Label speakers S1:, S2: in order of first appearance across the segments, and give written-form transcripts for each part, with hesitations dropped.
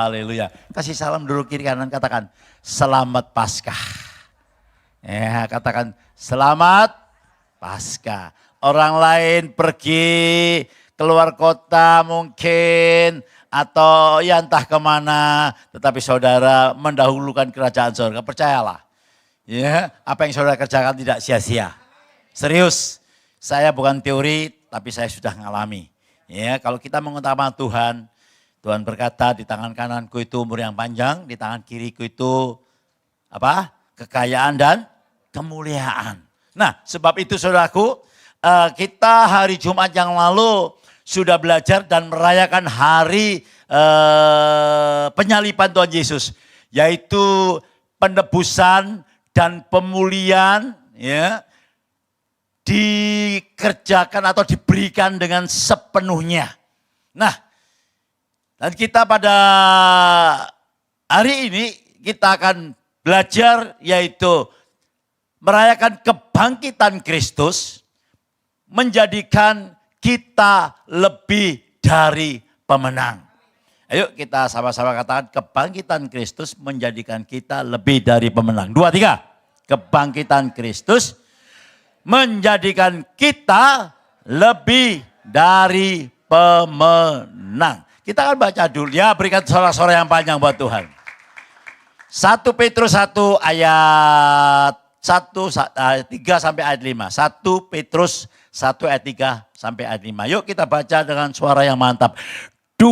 S1: Haleluya. Kasih salam dulu kiri kanan, katakan selamat Paskah. Ya, katakan selamat Paskah. Orang lain pergi keluar kota mungkin atau ya entah kemana, tetapi saudara mendahulukan kerajaan surga. Percayalah, ya apa yang saudara kerjakan tidak sia-sia. Serius, saya bukan teori, tapi saya sudah ngalami. Ya, kalau kita mengutamakan Tuhan, Tuhan berkata di tangan kananku itu umur yang panjang, di tangan kiriku itu apa? Kekayaan dan kemuliaan. Nah, sebab itu saudaraku, kita hari Jumat yang lalu sudah belajar dan merayakan hari penyaliban Tuhan Yesus, yaitu penebusan dan pemulihan, ya, dikerjakan atau diberikan dengan sepenuhnya. Nah, dan kita pada hari ini kita akan belajar yaitu merayakan kebangkitan Kristus, menjadikan kita lebih dari pemenang. Ayo kita sama-sama katakan kebangkitan Kristus menjadikan kita lebih dari pemenang. 2, 3. Kebangkitan Kristus menjadikan kita lebih dari pemenang. Kita akan baca dulu ya, berikan sorak-sorai yang panjang buat Tuhan. 1 Petrus 1 ayat 3 sampai ayat 5. 1 Petrus 1 ayat 3 sampai ayat 5. Yuk kita baca dengan suara yang mantap. 2,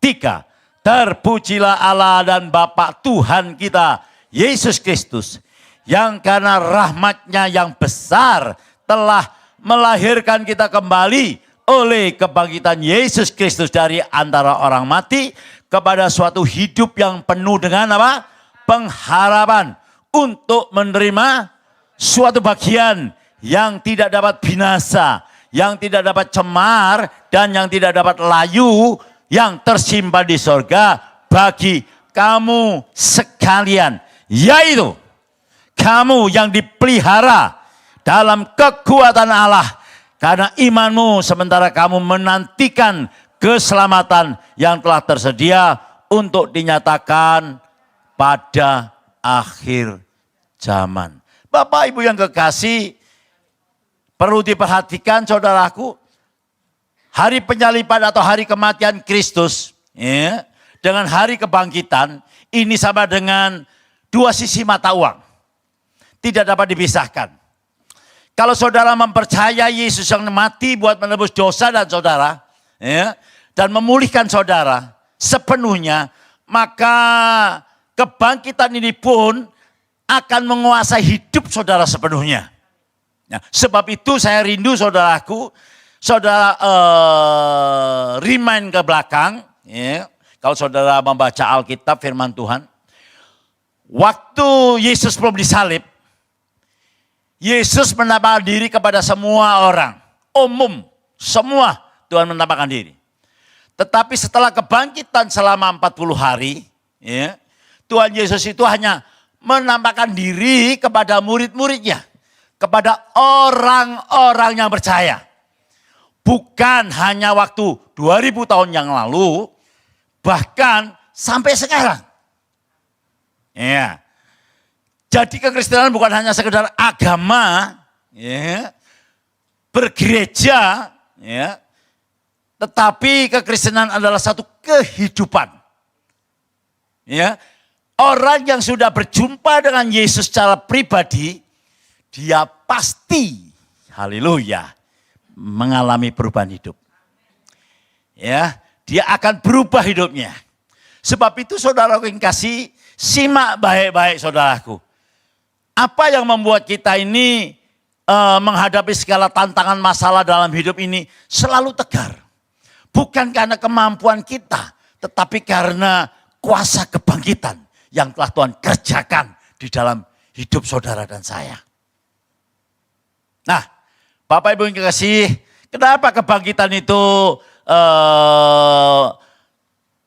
S1: 3. Terpujilah Allah dan Bapa Tuhan kita, Yesus Kristus, yang karena rahmat-Nya yang besar telah melahirkan kita kembali oleh kebangkitan Yesus Kristus dari antara orang mati kepada suatu hidup yang penuh dengan apa? Pengharapan untuk menerima suatu bagian yang tidak dapat binasa, yang tidak dapat cemar, dan yang tidak dapat layu, yang tersimpan di sorga bagi kamu sekalian, yaitu kamu yang dipelihara dalam kekuatan Allah karena imanmu, sementara kamu menantikan keselamatan yang telah tersedia untuk dinyatakan pada akhir zaman. Bapak Ibu yang kekasih, perlu diperhatikan saudaraku, hari penyaliban atau hari kematian Kristus, ya, dengan hari kebangkitan, ini sama dengan dua sisi mata uang. Tidak dapat dipisahkan. Kalau saudara mempercayai Yesus yang mati buat menebus dosa dan saudara, ya, dan memulihkan saudara sepenuhnya, maka kebangkitan ini pun akan menguasai hidup saudara sepenuhnya. Nah, sebab itu saya rindu saudaraku, saudara remind ke belakang, ya, kalau saudara membaca Alkitab firman Tuhan, waktu Yesus belum disalib, Yesus menampakkan diri kepada semua orang, umum, semua Tuhan menampakkan diri. Tetapi setelah kebangkitan selama 40 hari, ya, Tuhan Yesus itu hanya menampakkan diri kepada murid-muridnya, kepada orang-orang yang percaya. Bukan hanya waktu 2000 tahun yang lalu, bahkan sampai sekarang. Ya. Jadi kekristenan bukan hanya sekedar agama, ya, bergereja, ya, tetapi kekristenan adalah satu kehidupan. Ya, orang yang sudah berjumpa dengan Yesus secara pribadi, dia pasti, haleluya, mengalami perubahan hidup. Ya, dia akan berubah hidupnya. Sebab itu saudaraku yang kasih, simak baik-baik saudaraku. Apa yang membuat kita ini menghadapi segala tantangan masalah dalam hidup ini selalu tegar. Bukan karena kemampuan kita, tetapi karena kuasa kebangkitan yang telah Tuhan kerjakan di dalam hidup saudara dan saya. Nah, Bapak Ibu yang kekasih, kenapa kebangkitan itu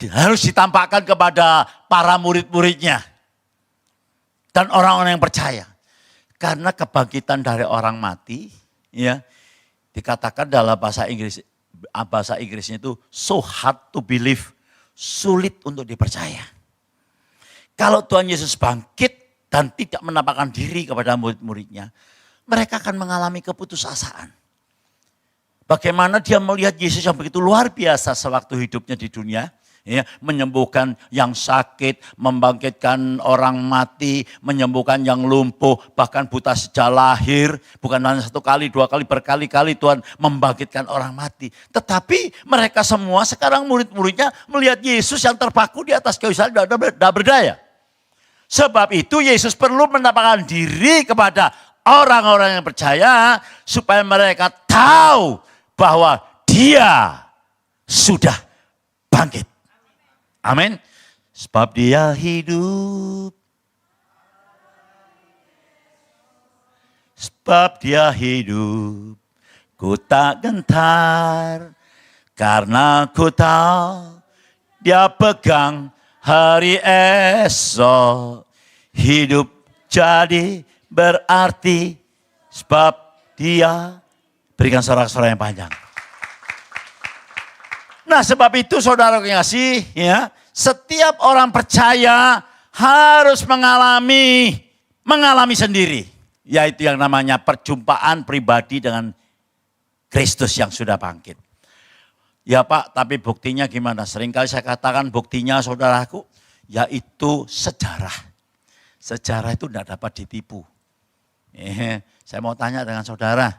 S1: harus ditampakkan kepada para murid-muridnya dan orang-orang yang percaya? Karena kebangkitan dari orang mati, ya, dikatakan dalam bahasa Inggrisnya itu so hard to believe, sulit untuk dipercaya. Kalau Tuhan Yesus bangkit dan tidak menampakkan diri kepada murid-muridnya, mereka akan mengalami keputusasaan. Bagaimana dia melihat Yesus yang begitu luar biasa sewaktu hidupnya di dunia, ya, menyembuhkan yang sakit, membangkitkan orang mati, menyembuhkan yang lumpuh, bahkan buta sejak lahir. Bukan hanya 1 kali, 2 kali, berkali-kali Tuhan membangkitkan orang mati. Tetapi mereka semua sekarang murid-muridnya melihat Yesus yang terpaku di atas kayu salib tidak berdaya. Sebab itu Yesus perlu menampakkan diri kepada orang-orang yang percaya supaya mereka tahu bahwa Dia sudah bangkit. Amin. Sebab Dia hidup. Sebab Dia hidup. Ku tak gentar. Karena ku tahu Dia pegang hari esok. Hidup jadi berarti. Sebab Dia. Berikan sorak-sorak yang panjang. Nah, sebab itu saudara kasih, ya, setiap orang percaya harus mengalami sendiri, yaitu yang namanya perjumpaan pribadi dengan Kristus yang sudah bangkit. Ya Pak, tapi buktinya gimana? Seringkali saya katakan buktinya saudaraku, yaitu sejarah. Sejarah itu tidak dapat ditipu. Saya mau tanya dengan saudara,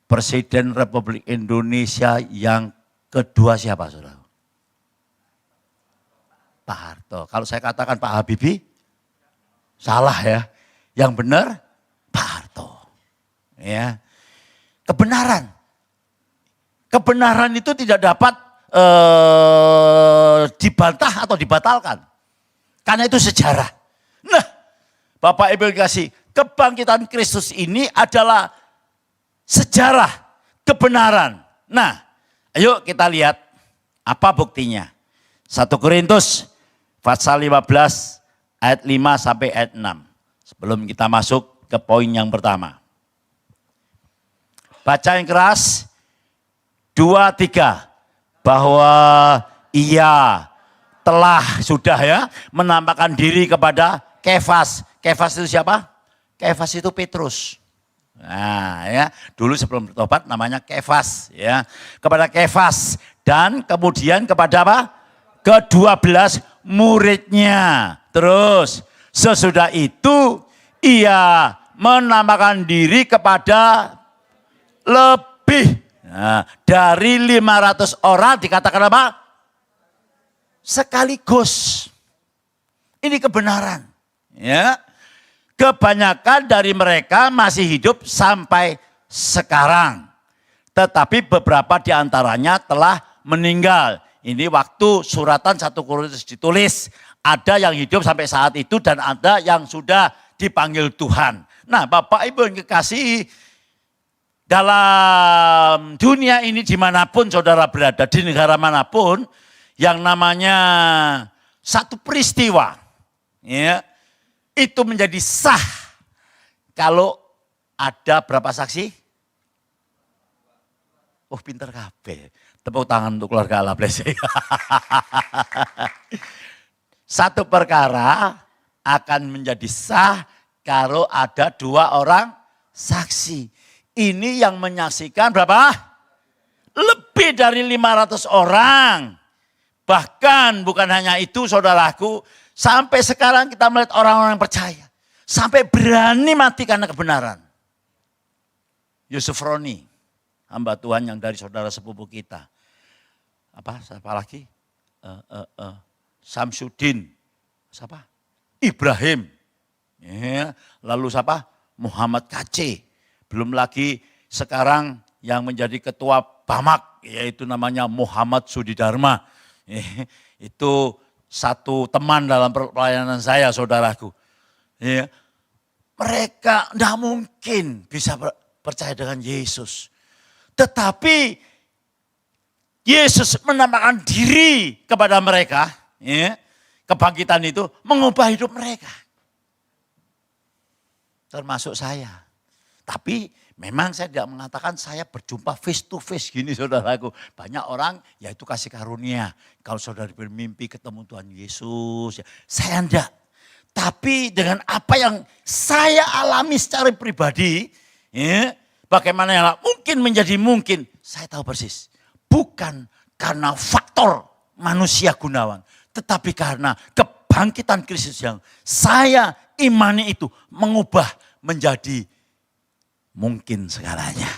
S1: Presiden Republik Indonesia yang kedua siapa, saudara? Pak Harto. Kalau saya katakan Pak Habibie, salah ya. Yang benar Pak Harto. Ya. Kebenaran. Kebenaran itu tidak dapat dibantah atau dibatalkan. Karena itu sejarah. Nah, Bapak Ibu kasih, kebangkitan Kristus ini adalah sejarah, kebenaran. Nah, ayo kita lihat apa buktinya. 1 Korintus pasal 15 ayat 5 sampai ayat 6. Sebelum kita masuk ke poin yang pertama. Baca yang keras. 2, 3. Bahwa Ia telah sudah ya menampakkan diri kepada Kefas. Kefas itu siapa? Kefas itu Petrus. Nah, ya, dulu sebelum bertobat namanya Kefas, ya. Kepada Kefas dan kemudian kepada apa? Ke-12 muridnya. Terus sesudah itu Ia menampakkan diri kepada lebih dari 500 orang, dikatakan apa? Sekaligus. Ini kebenaran, ya. Kebanyakan dari mereka masih hidup sampai sekarang. Tetapi beberapa di antaranya telah meninggal. Ini waktu suratan 1 Korintus ditulis. Ada yang hidup sampai saat itu dan ada yang sudah dipanggil Tuhan. Nah, Bapak Ibu yang kekasih, dalam dunia ini dimanapun saudara berada, di negara manapun, yang namanya satu peristiwa, ya, itu menjadi sah kalau ada berapa saksi? Oh, pinter kabeh. Tepuk tangan untuk keluarga Allah blessing. Satu perkara akan menjadi sah kalau ada 2 orang saksi. Ini yang menyaksikan berapa? Lebih dari 500 orang. Bahkan bukan hanya itu saudaraku, sampai sekarang kita melihat orang-orang yang percaya. Sampai berani mati karena kebenaran. Yusuf Roni, hamba Tuhan yang dari saudara sepupu kita. Siapa lagi? Samsudin. Siapa? Ibrahim. Ya, lalu siapa? Muhammad KC. Belum lagi sekarang yang menjadi ketua BAMAK, yaitu namanya Muhammad Sudidharma. Itu satu teman dalam pelayanan saya, saudaraku. Ya, mereka tidak mungkin bisa percaya dengan Yesus. Tetapi Yesus menampakkan diri kepada mereka. Ya, kebangkitan itu mengubah hidup mereka. Termasuk saya. Tapi memang saya tidak mengatakan saya berjumpa face to face gini saudaraku. Banyak orang ya itu kasih karunia. Kalau saudara bermimpi ketemu Tuhan Yesus, ya, saya enggak. Tapi dengan apa yang saya alami secara pribadi, ya, bagaimana yang mungkin menjadi mungkin, saya tahu persis. Bukan karena faktor manusia gunawan, tetapi karena kebangkitan Kristus yang saya imani itu mengubah menjadi mungkin segalanya.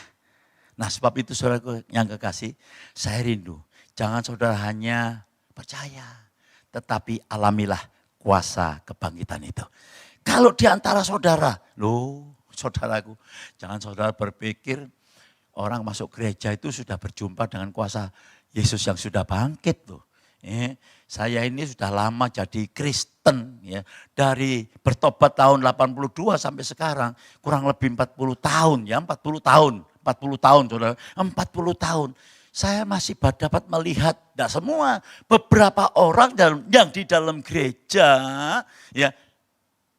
S1: Nah sebab itu saudaraku yang kekasih, saya rindu. Jangan saudara hanya percaya, tetapi alamilah kuasa kebangkitan itu. Kalau di antara saudara, saudaraku, jangan saudara berpikir orang masuk gereja itu sudah berjumpa dengan kuasa Yesus yang sudah bangkit loh. Saya ini sudah lama jadi Kristen ya. Dari bertobat tahun 82 sampai sekarang kurang lebih 40 tahun ya, 40 tahun saudara, 40 tahun. Saya masih dapat melihat, tidak semua, beberapa orang yang di dalam gereja ya.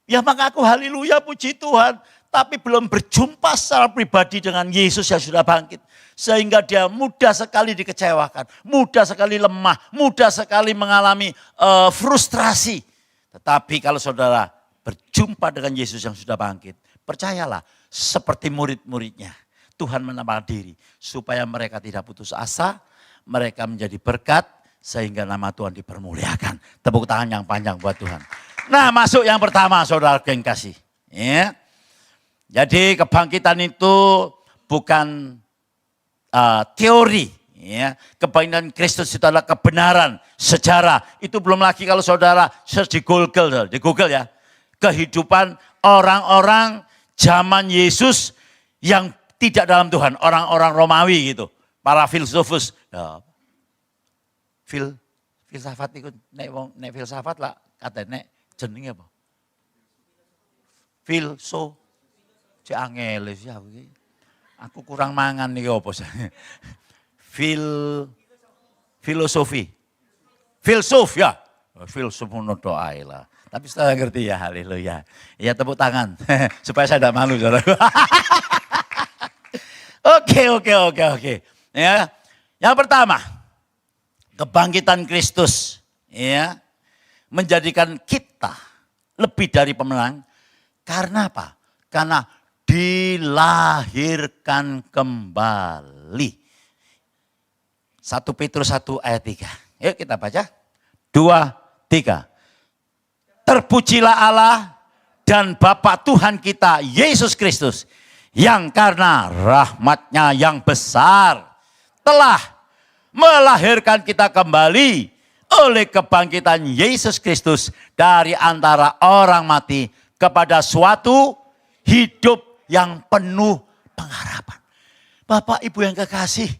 S1: Ya mengaku haleluya puji Tuhan, tapi belum berjumpa secara pribadi dengan Yesus yang sudah bangkit. Sehingga dia mudah sekali dikecewakan, mudah sekali lemah, mudah sekali mengalami frustrasi. Tetapi kalau saudara berjumpa dengan Yesus yang sudah bangkit, percayalah seperti murid-muridnya. Tuhan menambah diri supaya mereka tidak putus asa, mereka menjadi berkat sehingga nama Tuhan dipermuliakan. Tepuk tangan yang panjang buat Tuhan. Nah masuk yang pertama saudara yang kasih. Ya. Jadi kebangkitan itu bukan teori, ya. Kebangkitan Kristus itu adalah kebenaran sejarah. Itu belum lagi kalau saudara search di Google ya, kehidupan orang-orang zaman Yesus yang tidak dalam Tuhan, orang-orang Romawi gitu, para filsufus. Ya. Filsafat itu nek filsafat lah katanya jenenge apa? Angel ya. Aku kurang mangan nih apa sih? Filosofi. Filsuf ya. Filsuf menurut doa lah. Tapi setelah ngerti ya, haleluya. Ya tepuk tangan supaya saya tidak malu saudara. Oke. Ya. Yang pertama, kebangkitan Kristus ya menjadikan kita lebih dari pemenang. Karena apa? Karena dilahirkan kembali. 1 Petrus 1 ayat 3. Yuk kita baca. 2, 3. Terpujilah Allah dan Bapa Tuhan kita Yesus Kristus, yang karena rahmat-Nya yang besar telah melahirkan kita kembali oleh kebangkitan Yesus Kristus dari antara orang mati kepada suatu hidup yang penuh pengharapan. Bapak Ibu yang kekasih,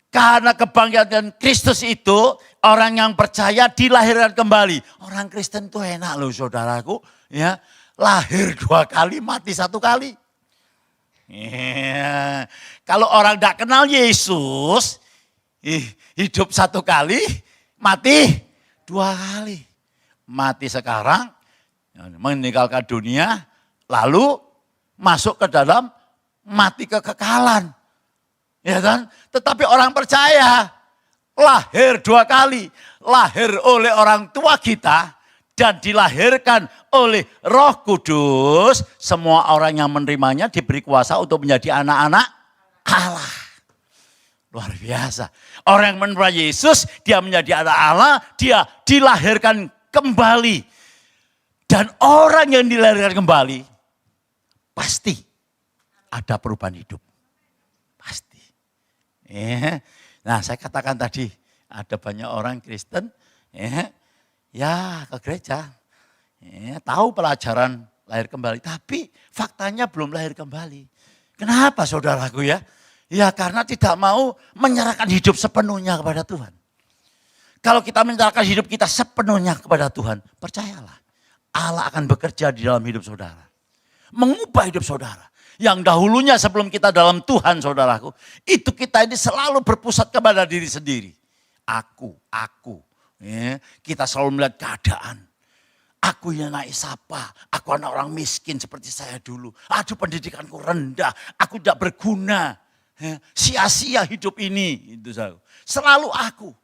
S1: karena kebangkitan Kristus itu orang yang percaya dilahirkan kembali. Orang Kristen itu enak loh saudaraku, ya, lahir 2 kali, mati 1 kali. Ya. Kalau orang tidak kenal Yesus, hidup 1 kali, mati 2 kali. Mati sekarang, meninggalkan dunia, lalu masuk ke dalam mati kekekalan. Ya kan? Tetapi orang percaya, lahir 2 kali. Lahir oleh orang tua kita dan dilahirkan oleh Roh Kudus. Semua orang yang menerimanya diberi kuasa untuk menjadi anak-anak Allah. Luar biasa. Orang yang menerima Yesus, dia menjadi anak Allah, dia dilahirkan kembali. Dan orang yang dilahirkan kembali, pasti ada perubahan hidup. Pasti. Nah saya katakan tadi, ada banyak orang Kristen, ya ke gereja, tahu pelajaran lahir kembali, tapi faktanya belum lahir kembali. Kenapa saudaraku ya? Ya karena tidak mau menyerahkan hidup sepenuhnya kepada Tuhan. Kalau kita menyerahkan hidup kita sepenuhnya kepada Tuhan, percayalah, Allah akan bekerja di dalam hidup saudara. Mengubah hidup saudara. Yang dahulunya sebelum kita dalam Tuhan saudaraku, itu kita ini selalu berpusat kepada diri sendiri. Aku. Ya, kita selalu melihat keadaan. Aku yang naik sapa, aku anak orang miskin seperti saya dulu. Aduh pendidikanku rendah, aku tidak berguna. Sia-sia hidup ini. Itu selalu aku.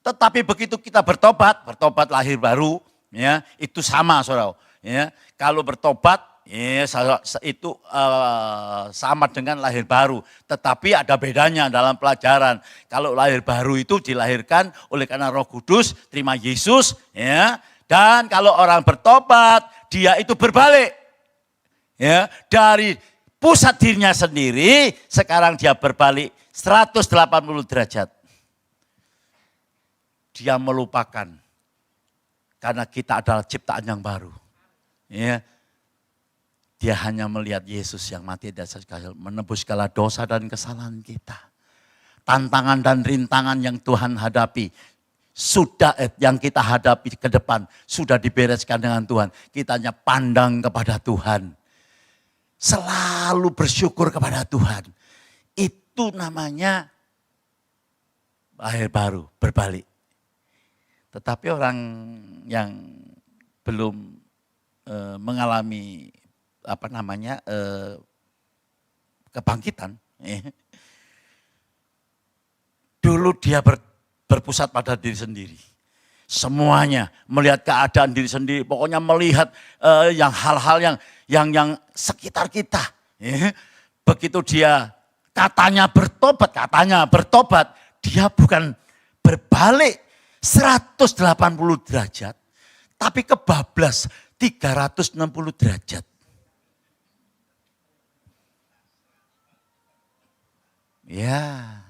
S1: Tetapi begitu kita bertobat lahir baru, ya itu sama saudara. Ya, kalau bertobat ya, itu sama dengan lahir baru. Tetapi ada bedanya dalam pelajaran. Kalau lahir baru itu dilahirkan oleh karena Roh Kudus, terima Yesus, ya. Dan kalau orang bertobat, dia itu berbalik. Ya, dari pusat dirinya sendiri, sekarang dia berbalik 180 derajat. Dia melupakan karena kita adalah ciptaan yang baru. Ya. Dia hanya melihat Yesus yang mati di atas kayu, menebus segala dosa dan kesalahan kita. Tantangan dan rintangan yang Tuhan hadapi, yang kita hadapi ke depan, sudah dibereskan dengan Tuhan. Kita hanya pandang kepada Tuhan. Selalu bersyukur kepada Tuhan. Itu namanya lahir baru, berbalik. Tetapi orang yang belum mengalami kebangkitan, dulu dia berpusat pada diri sendiri. Semuanya melihat keadaan diri sendiri, pokoknya melihat hal-hal yang sekitar kita. Begitu dia katanya bertobat, dia bukan berbalik 180 derajat, tapi kebablas 360 derajat. Ya,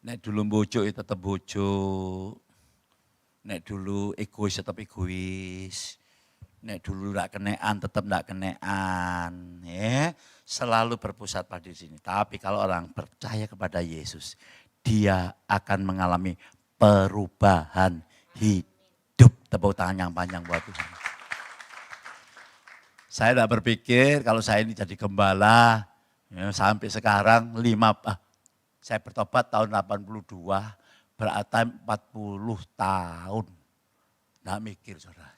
S1: nek dulu bojo tetap bojo, nek dulu egois tetap egois, nek dulu ndak kenean tetap ndak kenean, ya. Selalu berpusat pada di sini. Tapi kalau orang percaya kepada Yesus, dia akan mengalami perubahan hidup. Tepuk tangan yang panjang buat Tuhan. Saya tidak berpikir kalau saya ini jadi gembala, ya, sampai sekarang saya bertobat tahun 82, berarti 40 tahun. Tidak mikir saudara.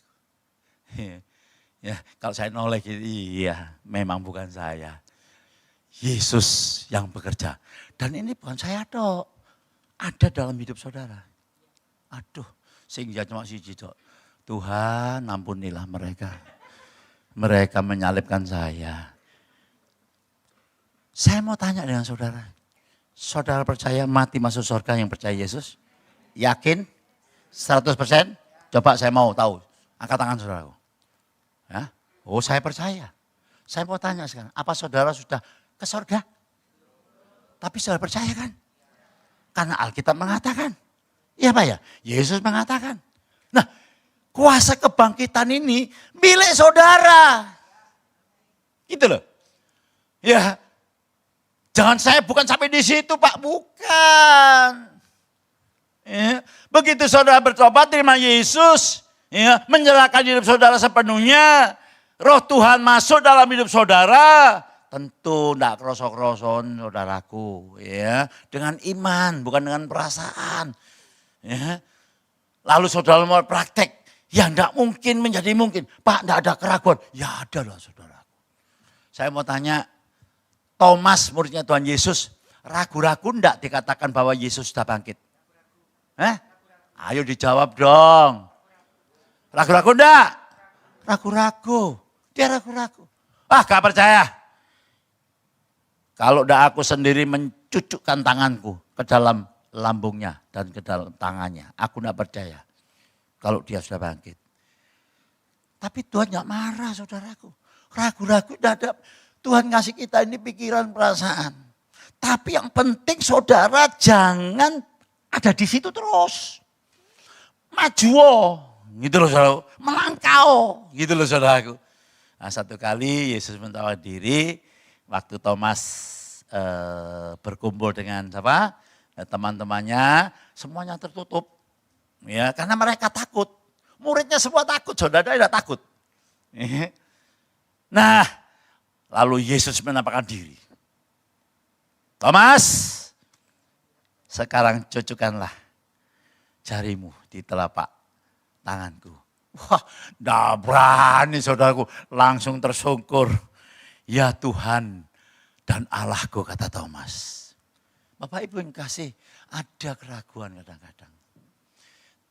S1: Ya, kalau saya noleh gitu, iya memang bukan saya. Yesus yang bekerja. Dan ini bukan saya dok, ada dalam hidup saudara. Aduh, sehingga cuma siji dok. Tuhan ampunilah mereka. Mereka menyalibkan saya. Saya mau tanya dengan saudara. Saudara percaya mati masuk surga yang percaya Yesus? Yakin? 100%? Coba saya mau tahu. Angkat tangan saudaraku. Ya? Oh saya percaya. Saya mau tanya sekarang. Apa saudara sudah ke surga? Tapi saudara percaya kan? Karena Alkitab mengatakan. Iya Pak ya? Yesus mengatakan. Nah kuasa kebangkitan ini milik saudara. Gitu loh. Ya. Jangan saya bukan sampai di situ Pak, bukan. Ya. Begitu saudara bertobat terima Yesus, ya, menyerahkan hidup saudara sepenuhnya, Roh Tuhan masuk dalam hidup saudara, tentu tidak krosok-kroson saudaraku, ya, dengan iman bukan dengan perasaan. Ya. Lalu saudara mau praktek, ya tidak mungkin menjadi mungkin. Pak tidak ada keraguan, ya ada loh saudaraku. Saya mau tanya, Thomas muridnya Tuhan Yesus, ragu-ragu enggak dikatakan bahwa Yesus sudah bangkit? Ayo dijawab dong. Ragu-ragu enggak? Ragu-ragu. Dia ragu-ragu. Gak percaya. Kalau enggak aku sendiri mencucukkan tanganku ke dalam lambungnya dan ke dalam tangannya. Aku enggak percaya kalau dia sudah bangkit. Tapi Tuhan enggak marah saudaraku. Ragu-ragu enggak ada. Tuhan ngasih kita ini pikiran, perasaan. Tapi yang penting saudara jangan ada di situ terus. Maju, gitu loh saudara. Melangkau, gitu loh saudaraku. Nah, satu kali Yesus mentawar diri, waktu Thomas berkumpul dengan teman-temannya, semuanya tertutup. Ya, karena mereka takut. Muridnya semua takut, saudara tidak takut. Nah, lalu Yesus menampakkan diri. Thomas, sekarang cucukkanlah jarimu di telapak tanganku. Wah, enggak berani saudaraku, langsung tersungkur. Ya Tuhan dan Allahku, kata Thomas. Bapak Ibu yang kasih, ada keraguan kadang-kadang.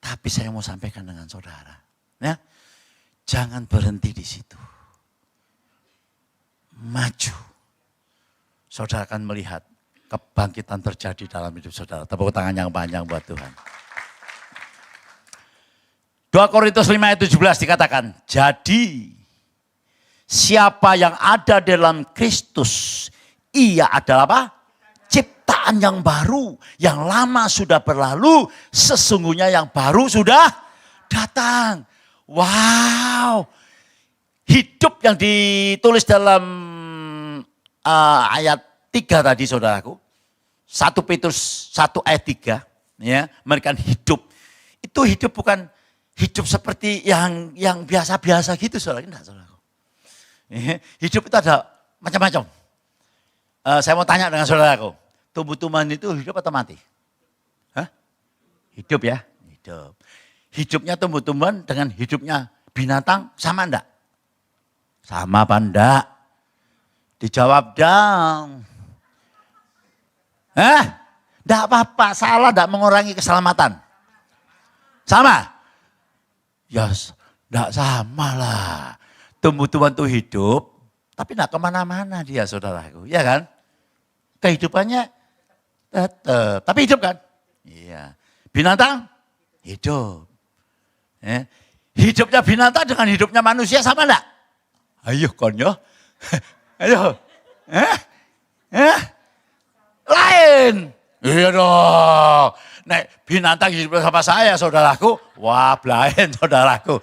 S1: Tapi saya mau sampaikan dengan saudara, ya, jangan berhenti di situ. Maju. Saudara akan melihat kebangkitan terjadi dalam hidup saudara. Tepuk tangan yang panjang buat Tuhan. 2 Korintus 5 ayat 17 dikatakan, jadi siapa yang ada dalam Kristus, ia adalah apa? Ciptaan yang baru, yang lama sudah berlalu, sesungguhnya yang baru sudah datang. Wow, hidup yang ditulis dalam ayat 3 tadi saudaraku, 1 Petrus 1 ayat 3, ya, memberikan hidup. Itu hidup bukan hidup seperti yang biasa-biasa gitu saudara, enggak saudaraku. Hidup itu ada macam-macam. Saya mau tanya dengan saudaraku, tumbuh-tumbuhan itu hidup atau mati? Hah? Hidup ya, hidup. Hidupnya tumbuh-tumbuhan dengan hidupnya binatang sama enggak? Sama apa enggak? Dijawab dong. Enggak apa-apa, salah enggak mengurangi keselamatan. Sama? Ya enggak sama lah. Tumbuh-tumbuhan itu hidup, tapi enggak kemana-mana dia saudaraku. Ya kan? Kehidupannya tetap, tapi hidup kan? Iya. Binatang? Hidup. Hidupnya binatang dengan hidupnya manusia sama enggak? Ayo konyo. Ayo. Lain. Iya dong. Nek binatang hidup sama saya saudaraku. Wah lain saudaraku.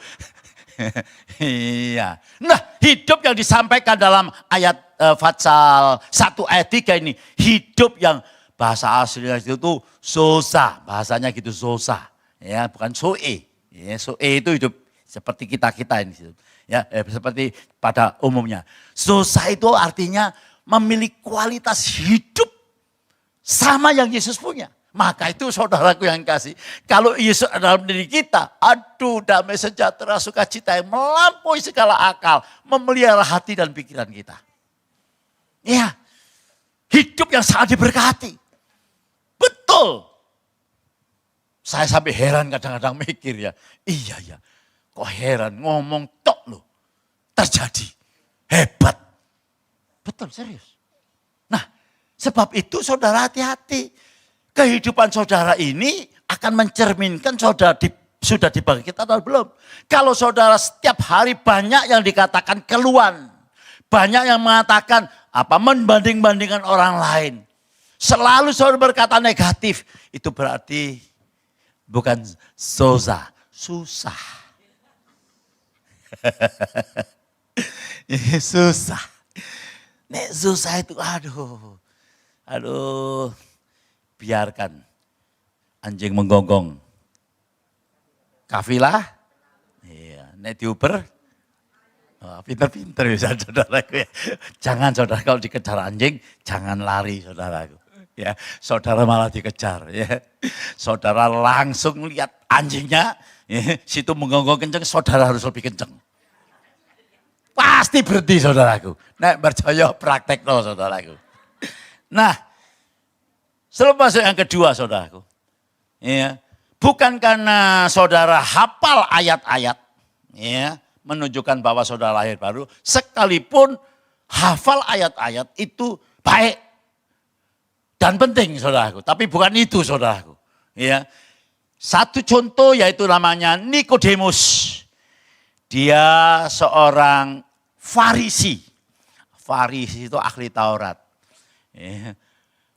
S1: Iya. Nah hidup yang disampaikan dalam ayat Fatsal 1 ayat 3 ini. Hidup yang bahasa aslinya itu tuh sosa. Bahasanya gitu sosa. Ya bukan soe. Ya, soe itu hidup seperti kita-kita ini. Ya, seperti pada umumnya. Sosa itu artinya memiliki kualitas hidup sama yang Yesus punya. Maka itu saudaraku yang kasih. Kalau Yesus dalam diri kita, aduh damai sejahtera sukacita yang melampaui segala akal. Memelihara hati dan pikiran kita. Ya, hidup yang sangat diberkati. Betul. Saya sampai heran kadang-kadang mikir ya. Iya ya, kok heran ngomong tok loh. Terjadi. Hebat. Betul, serius. Nah, sebab itu saudara hati-hati. Kehidupan saudara ini akan mencerminkan saudara sudah dibangkitkan atau belum. Kalau saudara setiap hari banyak yang dikatakan keluhan. Banyak yang mengatakan membanding-bandingkan orang lain. Selalu saudara berkata negatif. Itu berarti bukan soza, susah. Susah. Nek susah itu aduh. Biarkan anjing menggonggong. Kafilah. Iya, nek diuber. Oh, pinter-pinter bisa saudaraku ya. Jangan saudara kalau dikejar anjing, jangan lari saudaraku. Ya, saudara malah dikejar ya. Saudara langsung lihat anjingnya, ya, situ menggonggong kenceng, saudara harus lebih kenceng. Pasti berhenti saudaraku. Nek percaya praktek loh saudaraku. Nah, selepas yang kedua saudaraku. Ya, bukan karena saudara hafal ayat-ayat, ya, menunjukkan bahwa saudara lahir baru, sekalipun hafal ayat-ayat itu baik dan penting saudaraku, tapi bukan itu saudaraku. Ya. Satu contoh yaitu namanya Nikodemus. Dia seorang Farisi. Farisi itu ahli Taurat. Ya,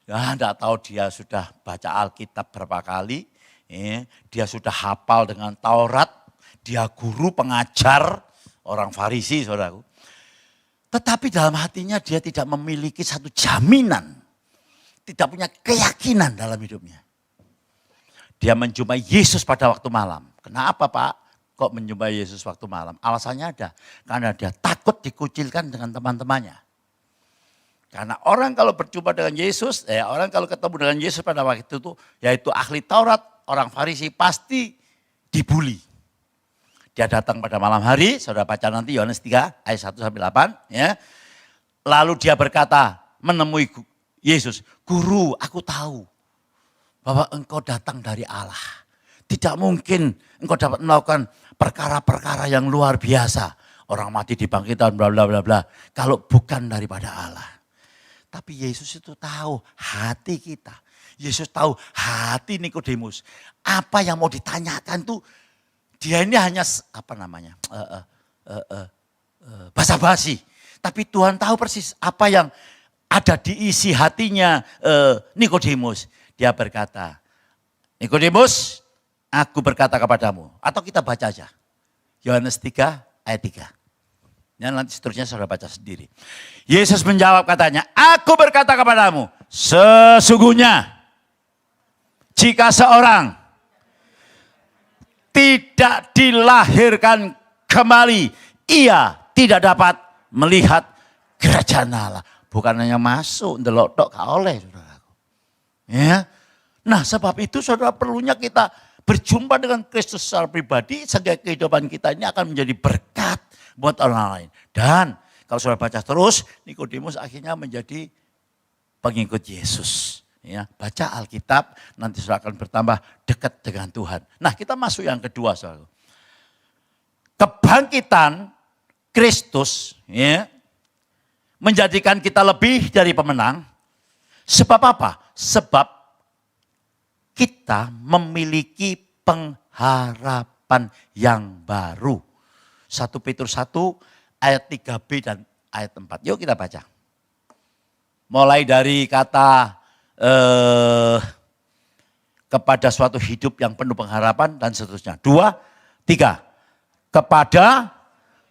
S1: enggak tahu dia sudah baca Alkitab berapa kali. Ya, dia sudah hafal dengan Taurat. Dia guru pengajar orang Farisi saudaraku. Tetapi dalam hatinya dia tidak memiliki satu jaminan. Tidak punya keyakinan dalam hidupnya. Dia menjumpai Yesus pada waktu malam. Kenapa Pak? Kok menjumpai Yesus waktu malam? Alasannya ada. Karena dia takut dikucilkan dengan teman-temannya. Karena orang kalau berjumpa dengan Yesus, orang kalau ketemu dengan Yesus pada waktu itu, yaitu ahli Taurat, orang Farisi pasti dibully. Dia datang pada malam hari, saudara baca nanti Yohanes 3 ayat 1 sampai 8. Ya. Lalu dia berkata, menemui Yesus, Guru, aku tahu bahwa engkau datang dari Allah. Tidak mungkin engkau dapat melakukan perkara-perkara yang luar biasa. Orang mati dibangkitkan, bla bla bla bla. Kalau bukan daripada Allah. Tapi Yesus itu tahu hati kita. Yesus tahu hati Nikodemus. Apa yang mau ditanyakan tuh, dia ini hanya basa-basi. Tapi Tuhan tahu persis apa yang ada di isi hatinya Nikodemus. Dia berkata, Nikodemus, aku berkata kepadamu. Atau kita baca aja. Yohanes 3 ayat 3. Ya, nanti seterusnya saudara baca sendiri. Yesus menjawab katanya, aku berkata kepadamu, sesungguhnya jika seorang tidak dilahirkan kembali, ia tidak dapat melihat kerajaan Allah. Bukan hanya masuk, ndelok tok gak oleh, saudaraku. Ya. Nah, sebab itu saudara perlunya kita berjumpa dengan Kristus secara pribadi sehingga kehidupan kita ini akan menjadi berkat buat orang lain. Dan kalau saudara baca terus, Nikodemus akhirnya menjadi pengikut Yesus. Ya, baca Alkitab, nanti saudara akan bertambah dekat dengan Tuhan. Nah, kita masuk yang kedua, saudara. Kebangkitan Kristus, ya, menjadikan kita lebih dari pemenang. Sebab apa? Sebab kita memiliki pengharapan yang baru. 1 Petrus 1 ayat 3b dan ayat 4. Yuk kita baca. Mulai dari kata kepada suatu hidup yang penuh pengharapan dan seterusnya. 2, 3. Kepada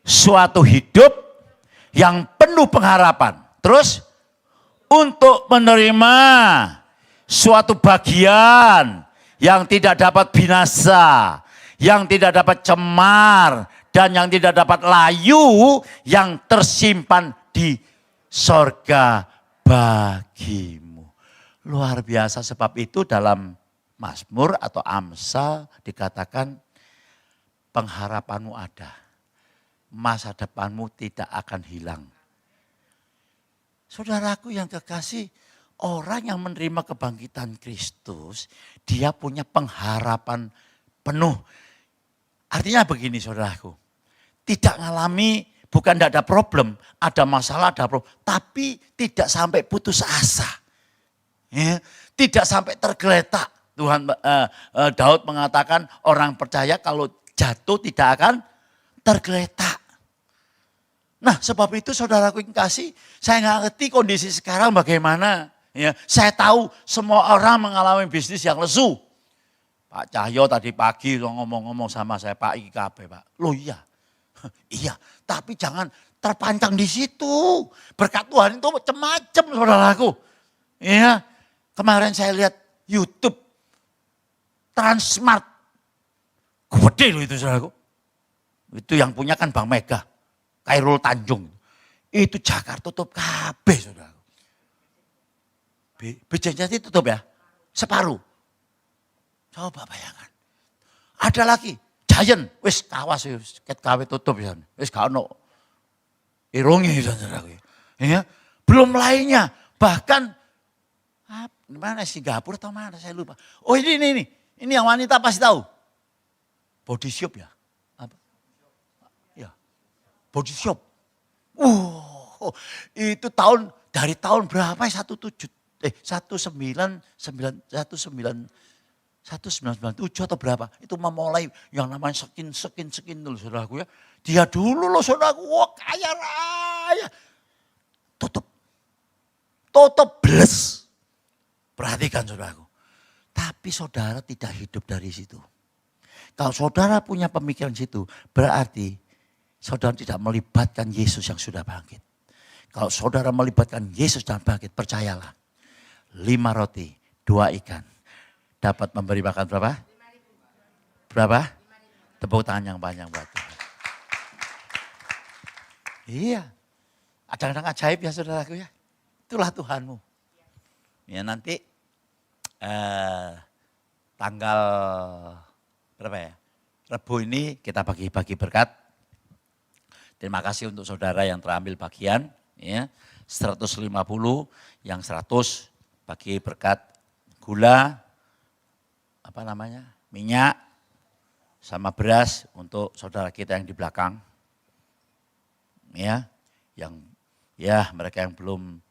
S1: suatu hidup yang penuh pengharapan. Terus untuk menerima suatu bagian yang tidak dapat binasa, yang tidak dapat cemar, dan yang tidak dapat layu, yang tersimpan di sorga bagimu. Luar biasa, sebab itu dalam Mazmur atau Amsal dikatakan pengharapanmu ada. Masa depanmu tidak akan hilang. Saudaraku yang kekasih, orang yang menerima kebangkitan Kristus, dia punya pengharapan penuh. Artinya begini saudaraku, tidak ngalami, bukan tidak ada problem, ada masalah, ada problem, tapi tidak sampai putus asa. Ya, tidak sampai tergeletak. Daud mengatakan orang percaya kalau jatuh tidak akan tergeletak. Nah, sebab itu saudaraku yang kasih, saya nggak ngerti kondisi sekarang bagaimana. Ya, saya tahu semua orang mengalami bisnis yang lesu. Pak Cahyo tadi pagi ngomong-ngomong sama saya, Pak IKB, Pak. Loh iya, iya. Tapi jangan terpancang di situ. Berkat Tuhan itu macam-macam saudaraku. Ya, kemarin saya lihat YouTube Transmart. Gede loh itu saudaraku. Itu yang punya kan Bank Mega. Khairul Tanjung. Itu Jakarta tutup kabeh saudara. BJJ tutup ya. Separuh. Coba bayangkan. Ada lagi. Giant. Wis kawas. Ket kawe tutup ya. Wis gak ono. Irungi saudara. Ya. Belum lainnya. Bahkan. Mana Singapura atau mana saya lupa. Oh ini. Ini yang wanita pasti tahu. Body Shop ya. Body Shop. Itu dari tahun berapa? 1997 atau berapa? Itu memulai yang namanya skin dulu saudaraku ya. Dia dulu loh saudaraku, wah kaya raya. Tutup bles. Perhatikan saudaraku. Tapi saudara tidak hidup dari situ. Kalau saudara punya pemikiran situ, berarti saudara tidak melibatkan Yesus yang sudah bangkit. Kalau saudara melibatkan Yesus dan bangkit, percayalah. 5 roti, 2 ikan. Dapat memberi makan berapa? Berapa? Tepuk tangan yang panjang buat Tuhan. Iya. Kadang-kadang ajaib ya saudaraku ya. Itulah Tuhanmu. Ya nanti tanggal berapa ya? Rebu ini kita bagi-bagi berkat. Terima kasih untuk saudara yang terambil bagian. Ya, 150, yang 100 bagi berkat gula, minyak, sama beras untuk saudara kita yang di belakang. Ya, mereka yang belum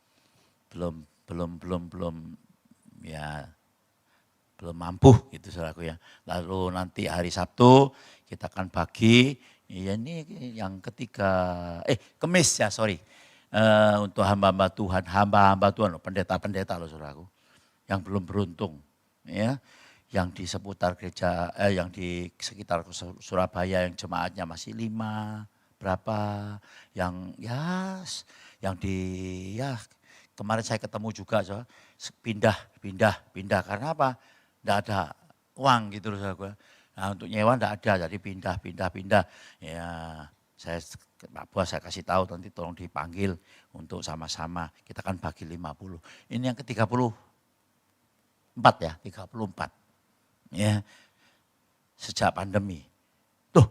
S1: mampu gitu saudaraku ya. Lalu nanti hari Sabtu kita akan bagi, ya ini yang ketiga, Kemis ya untuk hamba-hamba Tuhan, pendeta-pendeta loh saudaraku, yang belum beruntung ya, yang di seputar gereja, yang di sekitar Surabaya yang jemaatnya masih 5, berapa, yang kemarin saya ketemu juga pindah karena apa? Enggak ada uang gitu loh saudaraku. Nah untuk nyewa enggak ada, jadi pindah. Ya Pak Bos saya kasih tahu nanti tolong dipanggil untuk sama-sama kita akan bagi 50. Ini yang ke-34 ya, 34. Ya. Sejak pandemi. Tuh.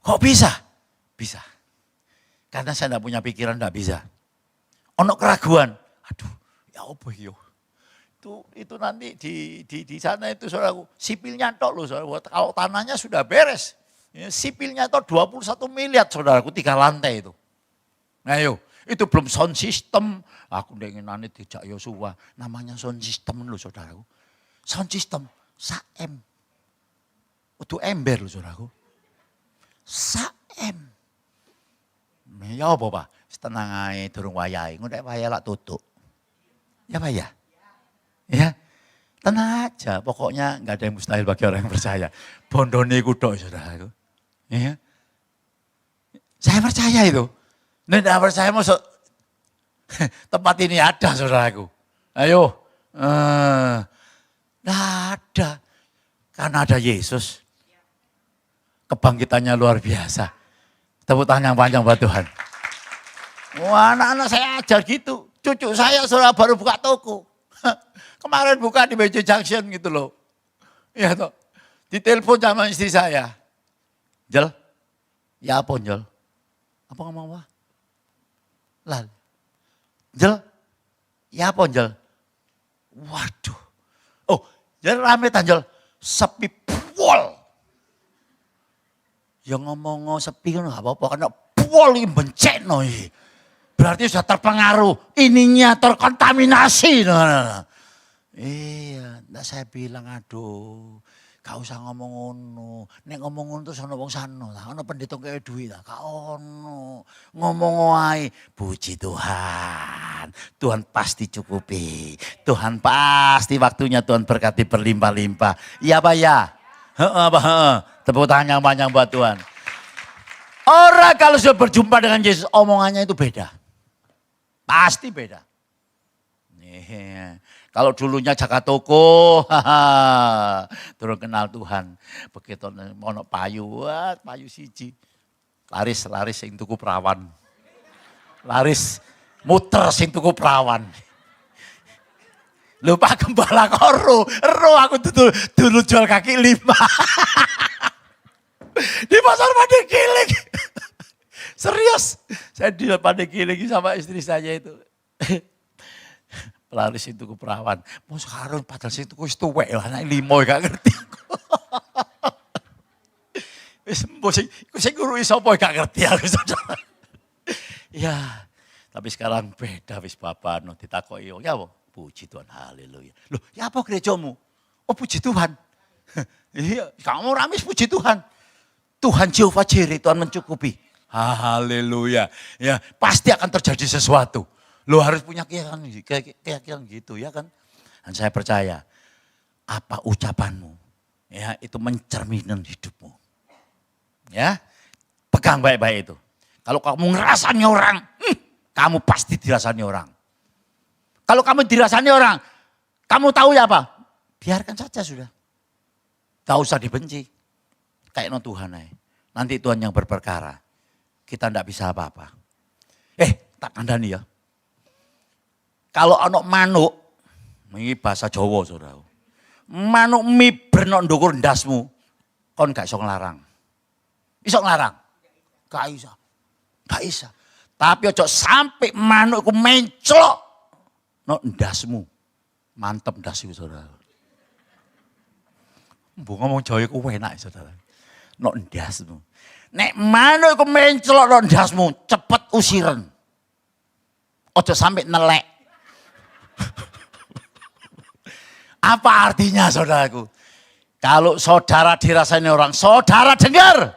S1: Kok bisa? Bisa. Karena saya enggak punya pikiran enggak bisa. Ono keraguan. Aduh, ya apa yo. Itu nanti di sana itu saudaraku, sipilnya tok loh saudaraku. Kalau tanahnya sudah beres. Ya, sipilnya itu 21 miliar saudaraku, 3 lantai itu. Nah yuk, itu belum sound system. Aku ingin nanti dijak Yosua, namanya sound system loh saudaraku. Sound system, saem. Itu ember loh saudaraku. Saem. Ya apa Pak? Setengah aja durung wayai, nggak wayai lah tutup. Ya Pak ya? Ya, tenang aja. Pokoknya nggak ada yang mustahil bagi orang yang percaya. Bondone kudok saudaraku. Ya. Saya percaya itu. Nek tidak percaya masuk tempat ini ada saudaraku. Ayo. Nggak ada. Karena ada Yesus. Kebangkitannya luar biasa. Tepuk tangan yang panjang buat Tuhan. Wah, anak-anak saya ajar gitu. Cucu saya saudara baru buka toko. Kemarin buka di Mejo Junction gitu loh. Ya toh. Ditelepon sama istri saya. Jel, ya apa Jel? Apa ngomong apa? Lal. Jel, ya apa Jel? Waduh. Oh, jadi rame Tanjel. Sepi pol. Ya ngomong sepi kan gak apa-apa. Karena pol ini bencet no. Berarti sudah terpengaruh. Ininya terkontaminasi. Nah. Iya, enggak saya bilang aduh. Gak usah ngomong ngono. Nek ngomong ngono terus ana wong sano. Lah ana pendeta kaya duit lah. Gak ono. Ngomong wae, puji Tuhan. Tuhan pasti cukupi. Tuhan pasti waktunya Tuhan berkati berlimpah-limpah. Iya Pak ya? Heeh, Pak. Tepuk tangan yang panjang buat Tuhan. Orang kalau sudah berjumpa dengan Yesus, omongannya itu beda. Pasti beda. Kalau dulunya jaga toko, turun kenal Tuhan. Begitu ono payu, payu siji. Laris sing tuku perawan. Laris muter sing tuku perawan. Lupa gembala koro, aku dulu jual kaki 5. Di pasar Pandegiling. Serius, saya di Pandegiling sama istri saya itu. Laris itu ke perawan. Mau sekarang padahal situ wis tuwek lah, nek 5 gak ngerti aku. Wis mbok sing ngurui sapa gak ngerti aku. Ya, tapi sekarang beda wis bapak no ditakoki ya apa? Puji Tuhan, haleluya. Loh, ya apa gerejamu? Oh puji Tuhan. Iya, kamu ramis puji Tuhan. Tuhan Jehovah Jireh, Tuhan mencukupi. Haleluya. Ya, pasti akan terjadi sesuatu. Lo harus punya keyakinan gitu ya kan. Dan saya percaya apa ucapanmu ya itu mencerminkan hidupmu. Ya, pegang baik-baik itu. Kalau kamu ngerasani orang, kamu pasti dirasani orang. Kalau kamu dirasani orang, kamu tahu ya apa? Biarkan saja sudah. Gak usah dibenci. Kayak no Tuhan aja. Nanti Tuhan yang berperkara. Kita enggak bisa apa-apa. Tak kandani ya. Kalau anak manuk, ini bahasa Jawa saudara. Manuk miber nok ndukur ndasmu. kon gak iso nglarang. Iso nglarang? Gak iso. Gak iso. Tapi ojo sampai manuk iku menclok no ndasmu. Mantep ndas iku Saudara. Mbok ngomong Jawa iku enak Saudara. No ndasmu. Nek manuk iku menclok no ndasmu, cepet usiren. Ojo sampai nelek. Apa artinya saudaraku? Kalau saudara dirasani orang, saudara dengar.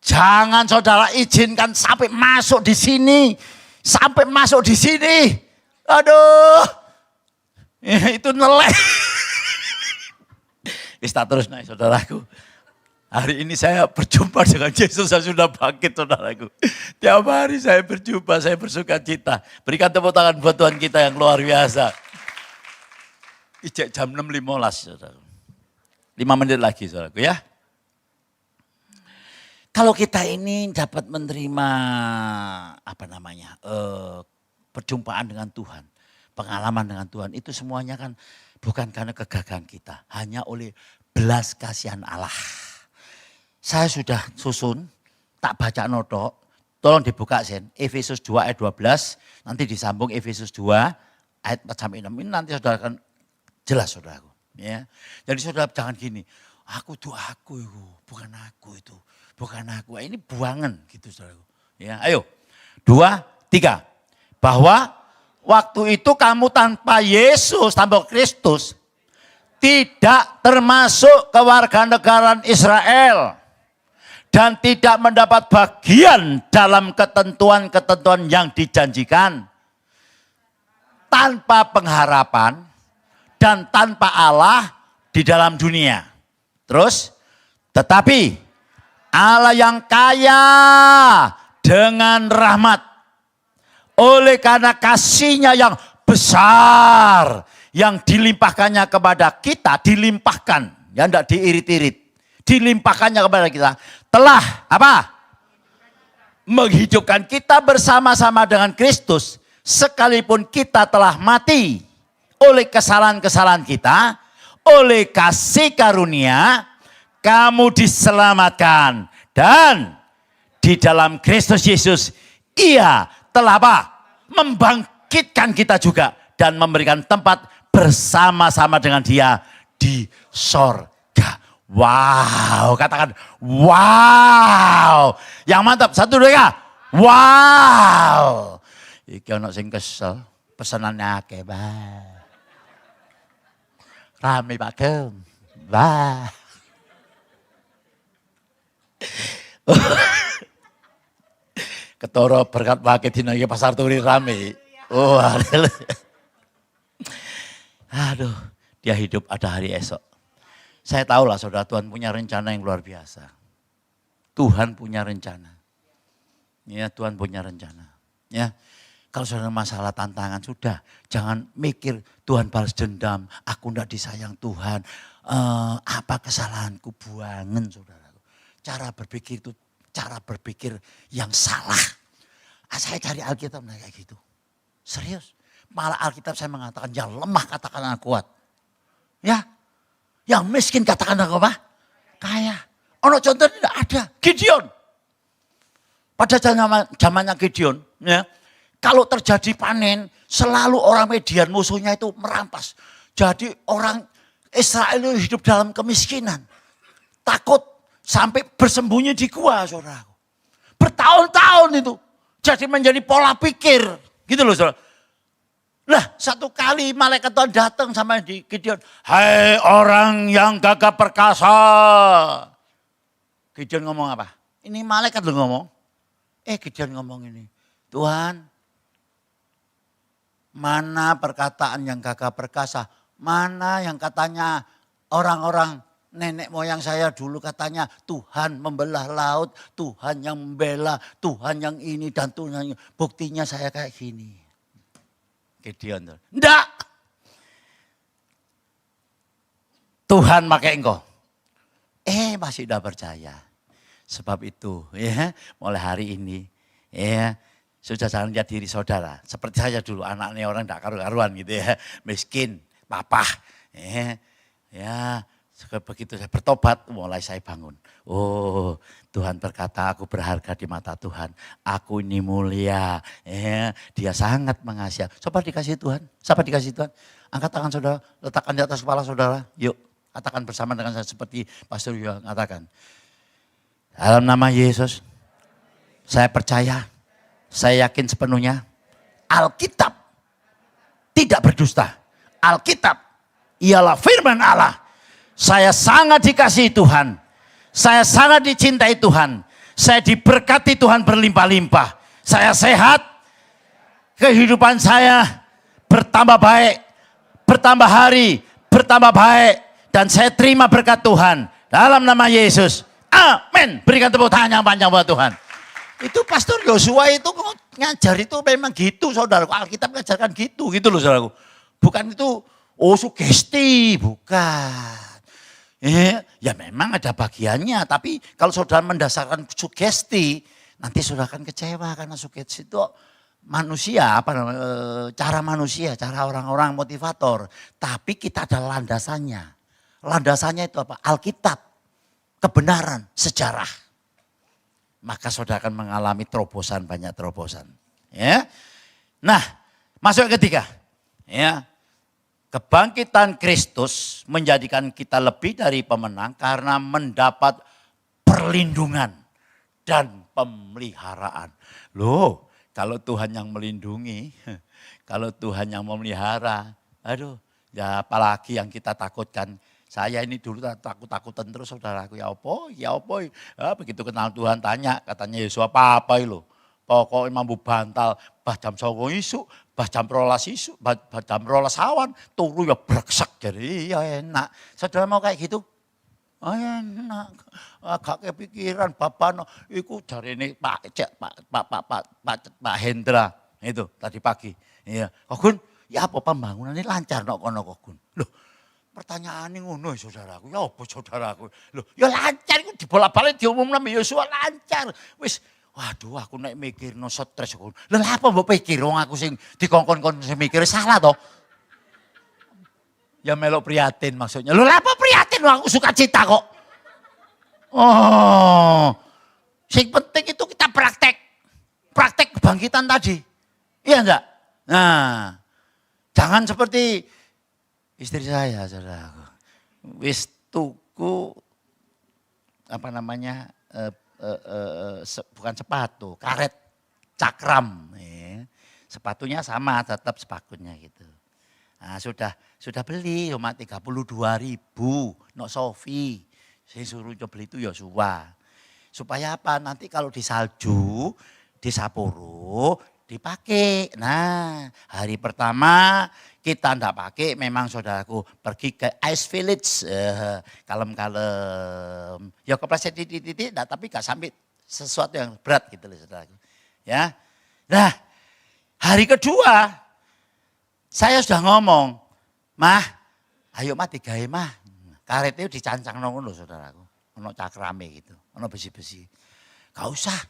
S1: Jangan saudara izinkan sampai masuk di sini. Sampai masuk di sini. Aduh. Itu nelek. Kita terus naik saudaraku. Hari ini saya berjumpa dengan Yesus, saya sudah bangkit saudaraku. Tiap hari saya berjumpa, saya bersuka cita. Berikan tepuk tangan buat Tuhan kita yang luar biasa. Ijek jam 6.15 saudaraku. 5 menit lagi saudaraku ya. Kalau kita ini dapat menerima perjumpaan dengan Tuhan, pengalaman dengan Tuhan, itu semuanya kan bukan karena kegagahan kita, hanya oleh belas kasihan Allah. Saya sudah susun, tak baca noto, tolong dibuka Sen, Efesus 2 ayat 12, nanti disambung Efesus 2 ayat 4 sampai 6, ini nanti saudara akan jelas saudaraku. Ya. Jadi saudara jangan gini, aku itu, bukan aku itu, bukan aku, ini buangan gitu saudaraku. Ya, ayo, 2, 3, bahwa waktu itu kamu tanpa Yesus, tanpa Kristus, tidak termasuk kewarganegaraan Israel. Dan tidak mendapat bagian dalam ketentuan-ketentuan yang dijanjikan. Tanpa pengharapan dan tanpa Allah di dalam dunia. Terus, tetapi Allah yang kaya dengan rahmat. Oleh karena kasihnya yang besar. Yang dilimpahkannya kepada kita, dilimpahkan. Ya enggak diirit-irit. Dilimpahkannya kepada kita. Telah apa? Menghidupkan kita bersama-sama dengan Kristus. Sekalipun kita telah mati oleh kesalahan-kesalahan kita. Oleh kasih karunia. Kamu diselamatkan. Dan di dalam Kristus Yesus. Ia telah apa? Membangkitkan kita juga. Dan memberikan tempat bersama-sama dengan Dia di sorga. Wow, katakan wow. Yang mantap, 1, 2, 3. Wow. Iki ono sing kesel, pesanannya akeh bae. Rame Pak Gem. Wah. Ketoro berkat pakai dina iki pasar turi rame. Oh, aduh, dia hidup ada hari esok. Saya tahu lah saudara, Tuhan punya rencana yang luar biasa. Tuhan punya rencana. Ya, Tuhan punya rencana. Ya, kalau saudara masalah tantangan sudah, jangan mikir Tuhan balas dendam, aku enggak disayang Tuhan. Apa kesalahanku, buangan saudara. Cara berpikir itu cara berpikir yang salah. Saya cari Alkitab kayak gitu. Serius. Malah Alkitab saya mengatakan yang lemah katakan aku kuat. Ya. Yang miskin katakan apa? Kaya. Ono contoh tidak ada. Gideon. Pada zamannya Gideon. Ya, kalau terjadi panen. Selalu orang Median musuhnya itu merampas. Jadi orang Israel itu hidup dalam kemiskinan. Takut sampai bersembunyi di gua saudara. Bertahun-tahun itu. Jadi menjadi pola pikir. Gitu loh saudara. Lah satu kali malaikat Tuhan datang sama di Gideon. Hai orang yang gagah perkasa. Gideon ngomong apa? Ini malaikat loh ngomong. Gideon ngomong ini. Tuhan, mana perkataan yang gagah perkasa? Mana yang katanya orang-orang nenek moyang saya dulu katanya Tuhan membelah laut. Tuhan yang membela. Tuhan yang ini dan Tuhan yang buktinya saya kayak gini. Gideon tuh. Enggak. Tuhan pakai engkau. Masih udah percaya. Sebab itu ya mulai hari ini ya sudah jangan lihat diri saudara. Seperti saya dulu anaknya orang enggak karu-karuan gitu ya. Miskin, papa. Ya Begitu saya bertobat, mulai saya bangun. Oh, Tuhan berkata, aku berharga di mata Tuhan. Aku ini mulia. Ya, dia sangat mengasihi. Coba dikasih Tuhan. Siapa dikasih Tuhan? Angkat tangan saudara, letakkan di atas kepala saudara. Yuk, katakan bersama dengan saya seperti Pastor Yuha katakan. Dalam nama Yesus, saya percaya, saya yakin sepenuhnya, Alkitab tidak berdusta. Alkitab ialah firman Allah. Saya sangat dikasihi Tuhan. Saya sangat dicintai Tuhan. Saya diberkati Tuhan berlimpah-limpah. Saya sehat. Kehidupan saya bertambah baik. Bertambah hari. Bertambah baik. Dan saya terima berkat Tuhan. Dalam nama Yesus. Amin. Berikan tepuk tangan yang panjang buat Tuhan. Itu Pastor Yosua itu ngajar itu memang gitu saudaraku. Alkitab mengajarkan gitu loh saudaraku. Bukan itu sugesti. Bukan. Ya memang ada bagiannya, tapi kalau saudara mendasarkan sugesti, nanti saudara akan kecewa karena sugesti itu manusia, cara manusia, cara orang-orang motivator. Tapi kita ada landasannya. Landasannya itu apa? Alkitab, kebenaran, sejarah. Maka saudara akan mengalami terobosan, banyak terobosan. Ya. Nah, masuk ketiga. Ya. Kebangkitan Kristus menjadikan kita lebih dari pemenang karena mendapat perlindungan dan pemeliharaan. Loh, kalau Tuhan yang melindungi, kalau Tuhan yang memelihara, aduh, ya apalagi yang kita takutkan. Saya ini dulu takut-takutan terus saudaraku, ya apa. Begitu kenal Tuhan tanya, katanya Yesus apa loh. Pokoknya mampu bantal, bah jam 9 isuk, bah jam 12 isuk, bah jam 12 awan, turu ya breksek. Jadi ya enak. Saudara mau kayak gitu? Oh enak. Agak kepikiran Bapak no, iku jari ini Pak Hendra itu tadi pagi. Iya, Kogun, ya apa pembangunan ini lancar no kono Kogun. Loh, pertanyaan ini ngono saudaraku. Ya apa saudaraku? Loh, ya lancar iku dibolak-balik diumumna Yosua lancar. Wis waduh aku nek mikir no stres aku. Lha apa mbok pikir wong aku sing dikongkon-kon sing mikir salah toh? Ya melok prihatin maksudnya. Lha apa prihatin aku suka cita kok. Oh. Sing penting itu kita praktek. Praktek kebangkitan tadi. Iya enggak? Nah. Jangan seperti istri saya saudaraku. Wis tuku apa namanya? Bukan sepatu, karet cakram. Ya. Sepatunya sama, tetap sepatunya gitu. Nah, sudah beli cuma 32.000 no Sofi. Saya suruh beli itu Yosua. Supaya apa? Nanti kalau di salju, di Sapporo dipakai. Nah, hari pertama kita enggak pakai, memang saudaraku pergi ke Ice Village, kalem-kalem. Ya kepleset titik-titik, tapi gak sampai sesuatu yang berat gitu loh saudaraku. Ya, nah hari kedua saya sudah ngomong, mah, ayo mah digawe mah. Karet itu dicancang ngono saudaraku, ono cakrame gitu, ono besi-besi. Gak usah,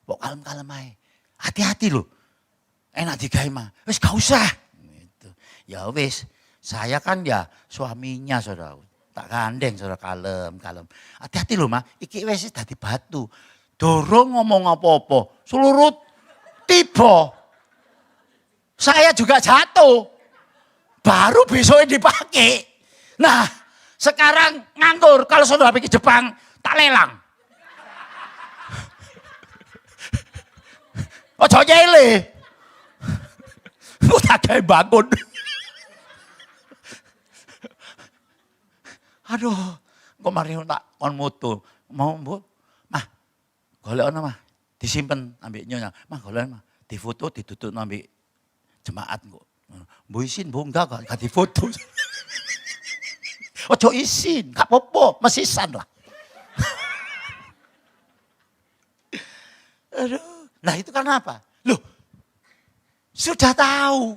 S1: pok kalem-kalem aja. Hati-hati loh. Enak digawe mah. Wis gak usah. Gitu. Ya wis, saya kan ya suaminya saudara. Tak gandeng saudara kalem. Hati-hati loh mah, iki wis dadi batu. Dorong ngomong apa-apa, seluruh tiba. Saya juga jatuh. Baru besoknya dipakai. Nah, sekarang nganggur. Kalau saudara pergi Jepang, tak lelang. Ojo nyele. Aku tak kayak bangun. Aduh, kok mari tak kon mutu. Mau Bu, mah golek ono mah, disimpen ambek nyonya. Mah golek mah, difoto ditutuk ambek jemaat kok. Mbok isin, mbok enggak gak difoto. Ojo isin, gak apa-apa, mesisan lah. Aduh, nah itu kan apa? Loh, sudah tahu,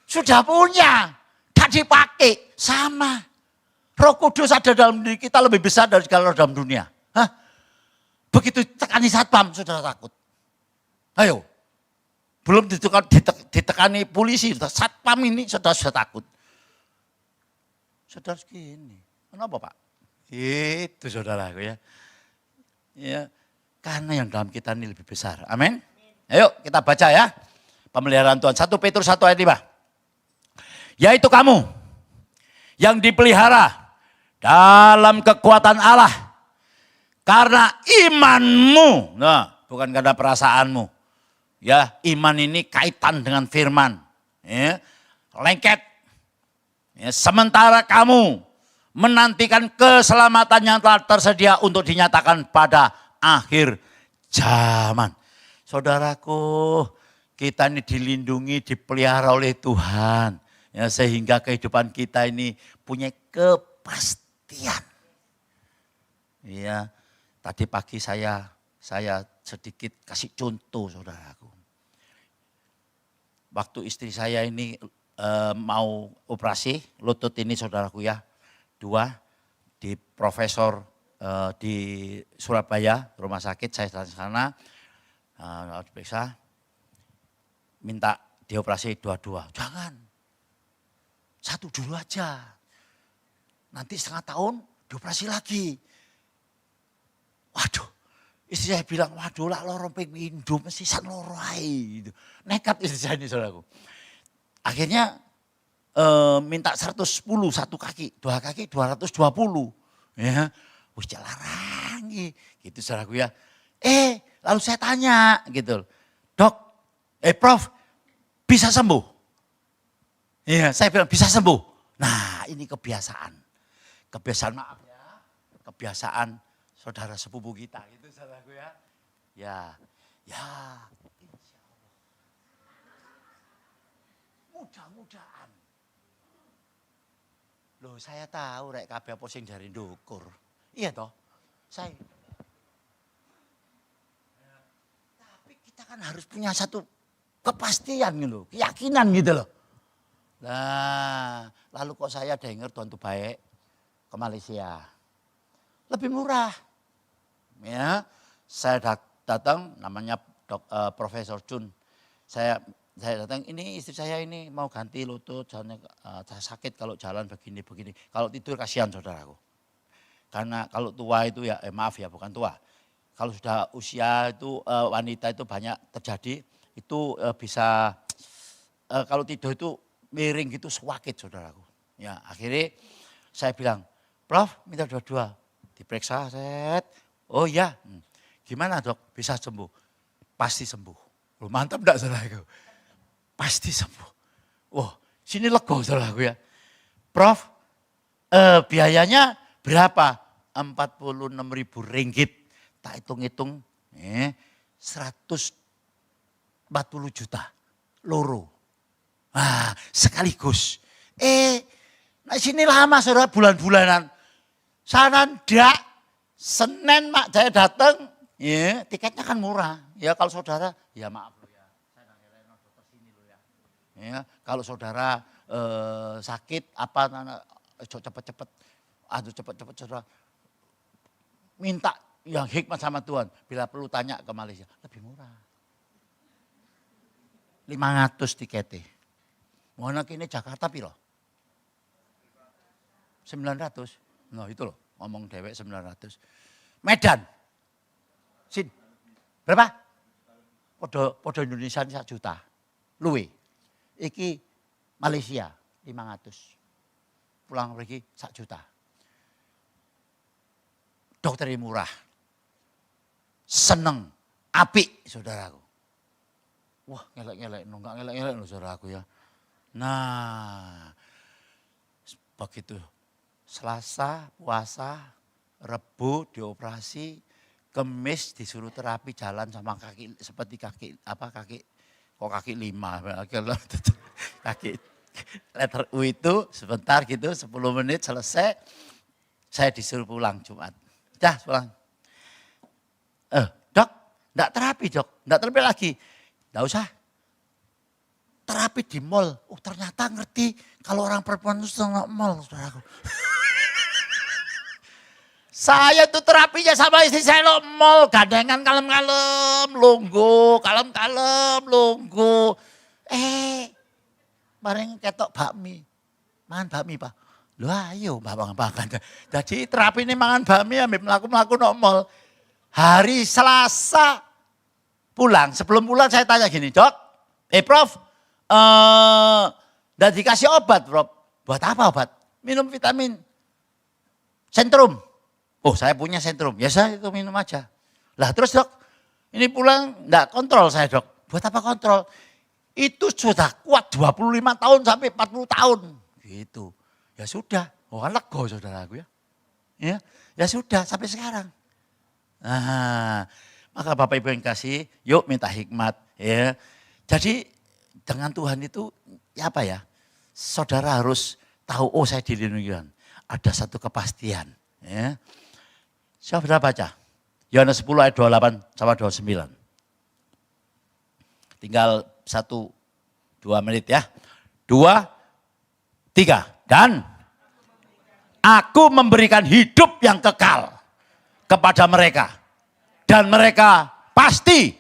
S1: sudah punya, gak dipakai, sama. Roh Kudus ada dalam diri kita lebih besar dari segala dalam dunia. Hah? Begitu tekani satpam, sudah takut. Ayo, belum ditekani polisi, satpam ini sudah takut. saudara segini. Kenapa Pak? Itu saudaraku ya. Ya, karena yang dalam kita ini lebih besar. Amin. Ayo kita baca ya. Pemeliharaan Tuhan. 1 Petrus 1 ayat 5. Yaitu kamu yang dipelihara dalam kekuatan Allah. Karena imanmu. Nah, bukan karena perasaanmu. Ya, iman ini kaitan dengan firman. Ya, lengket. Ya, sementara kamu menantikan keselamatan yang telah tersedia untuk dinyatakan pada akhir zaman. Saudaraku, kita ini dilindungi, dipelihara oleh Tuhan. Ya, sehingga kehidupan kita ini punya kepastian. Ya, tadi pagi saya sedikit kasih contoh saudaraku. Waktu istri saya ini mau operasi lutut ini saudaraku ya. 2 di profesor di Surabaya, rumah sakit saya datang sana, diperiksa, minta dioperasi 2. Jangan, 1 dulu aja. Nanti setengah tahun dioperasi lagi. Waduh, istri saya bilang, waduh lah lorong pengen induk mesti san lorai. Gitu. Nekat istri saya ini saudaraku. Akhirnya minta 110 1 kaki, 2 kaki 220. Ya, wis jalarangi gitu saudaraku ya. Lalu saya tanya gitu. Dok, Prof, bisa sembuh? Iya, saya bilang bisa sembuh. Nah, ini kebiasaan. Kebiasaan maaf ya. Kebiasaan saudara sepupu kita gitu saudaraku ya. Ya. Insya Allah. Mudah-mudahan. Loh saya tahu rek kabeh apa sing dari ndukur. Iya toh? Saya. Tapi kita kan harus punya satu kepastian gitu, keyakinan gitu loh. Nah, lalu kok saya dengar Tuhan tuh baik ke Malaysia. Lebih murah. Ya, saya datang namanya Profesor Chun. Saya datang, ini istri saya ini mau ganti lutut, jalannya sakit kalau jalan begini. Kalau tidur kasihan saudaraku. Karena kalau tua itu ya, maaf ya bukan tua. Kalau sudah usia itu wanita itu banyak terjadi, itu bisa kalau tidur itu miring gitu sewakit saudaraku. Ya akhirnya saya bilang, Prof minta 2. Diperiksa, set. Oh iya, gimana dok bisa sembuh? Pasti sembuh. Loh, mantap enggak saudaraku? Pasti sembuh. Wah, sini lego saudaraku ya. Prof, biayanya berapa? 46.000 ringgit. Tak hitung-hitung, 140 juta. Loro. Nah, sekaligus. Nah sini lama saudara bulan-bulanan. Sana ndak. Senin mak saya datang, ya tiketnya kan murah. Ya kalau saudara, ya maaf loh ya. Saya nggak dokter sini loh ya. Ya, kalau saudara sakit apa cepet-cepet, cepet-cepet saudara minta yang hikmat sama Tuhan. Bila perlu tanya ke Malaysia, lebih murah. 500 tiketnya. Mana kini Jakarta piro? 900. Nah itu loh, ngomong dewek 900. Medan. Sin. Berapa? Podo Indonesia 1 juta. Luwe. Iki Malaysia 500. Pulang lagi 1 juta. Dokter murah. Seneng. Apik saudaraku. Wah ngelek-ngelek. Enggak ngelek-ngelek loh saudaraku ya. Nah. Begitu. Selasa puasa. Rebu dioperasi. Kemis disuruh terapi jalan sama kaki. Seperti kaki. Kok kaki 5. Kaki letter U itu sebentar gitu 10 menit selesai. Saya disuruh pulang Jumat. Dah pulang. Dok, enggak terapi dok. Enggak terapi lagi. Enggak usah. Terapi di mall. Oh ternyata ngerti kalau orang perempuan itu senang mall saudaraku. Saya tuh terapinya sama istri saya lo mall. Gandengan kalem-kalem. Lunggu. Kalem-kalem. Lunggu. Bareng ketok bakmi. Mangan bakmi pak. Lho ayo makan. Jadi terapi ini mangan bami ambil melaku nang mall. Hari Selasa pulang, sebelum pulang saya tanya gini, Dok, Prof, udah dikasih obat, Prof. Buat apa obat? Minum vitamin Sentrum. Oh saya punya Sentrum, ya saya itu minum aja. Lah terus Dok, ini pulang enggak kontrol saya Dok. Buat apa kontrol? Itu sudah kuat 25 tahun sampai 40 tahun. Gitu. Ya sudah, oh kan lego saudaraku ya. Ya sudah sampai sekarang. Nah, maka Bapak Ibu yang kasih, yuk minta hikmat ya. Jadi dengan Tuhan itu ya apa ya? Saudara harus tahu, oh saya dilindungi Tuhan. Ada satu kepastian ya. Saudara baca Yohanes 10 ayat 28 sampai 29. Tinggal 1-2 menit ya. 2, 3. Dan aku memberikan hidup yang kekal kepada mereka. Dan mereka pasti.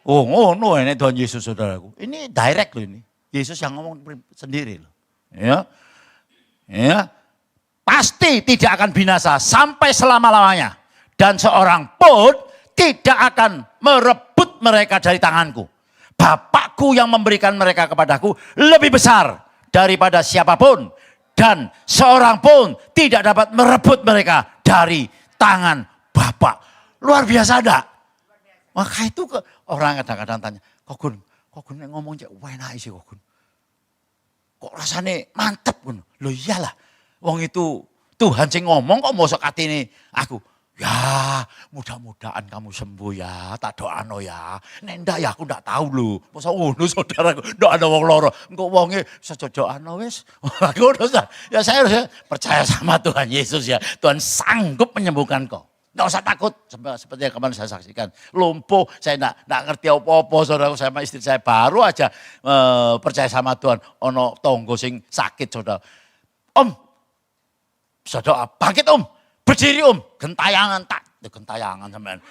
S1: Oh no ini Tuhan Yesus saudaraku. Ini direct loh ini. Yesus yang ngomong sendiri loh. Ya. Pasti tidak akan binasa sampai selama-lamanya. Dan seorang pun tidak akan merebut mereka dari tanganku. Bapakku yang memberikan mereka kepadaku lebih besar daripada siapapun. Dan seorang pun tidak dapat merebut mereka dari tangan Bapak. Luar biasa enggak? Maka itu orang kadang-kadang tanya, kok Gun ngomong cek enak sih kok Gun. Kok rasanya mantep Gun. Loh iyalah, wong itu Tuhan sing ngomong kok mosok atine aku. Ya mudah-mudahan kamu sembuh ya, tak doano ya. Nek ndak ya aku ndak tahu lho. Masa ngono saudaraku, ndak ada wong loro. Engko wonge sejojokano wis. Aku ya saya harus percaya sama Tuhan Yesus ya. Tuhan sanggup menyembuhkan kau. Nggak usah takut, seperti yang kemarin saya saksikan. Lumpuh, saya nggak ngerti apa-apa, saudara saya sama istri saya baru aja percaya sama Tuhan. Ono tonggo sing sakit, saudara. Om, saudara bangkit om, berdiri om, gentayangan tak, gentayangan sampean.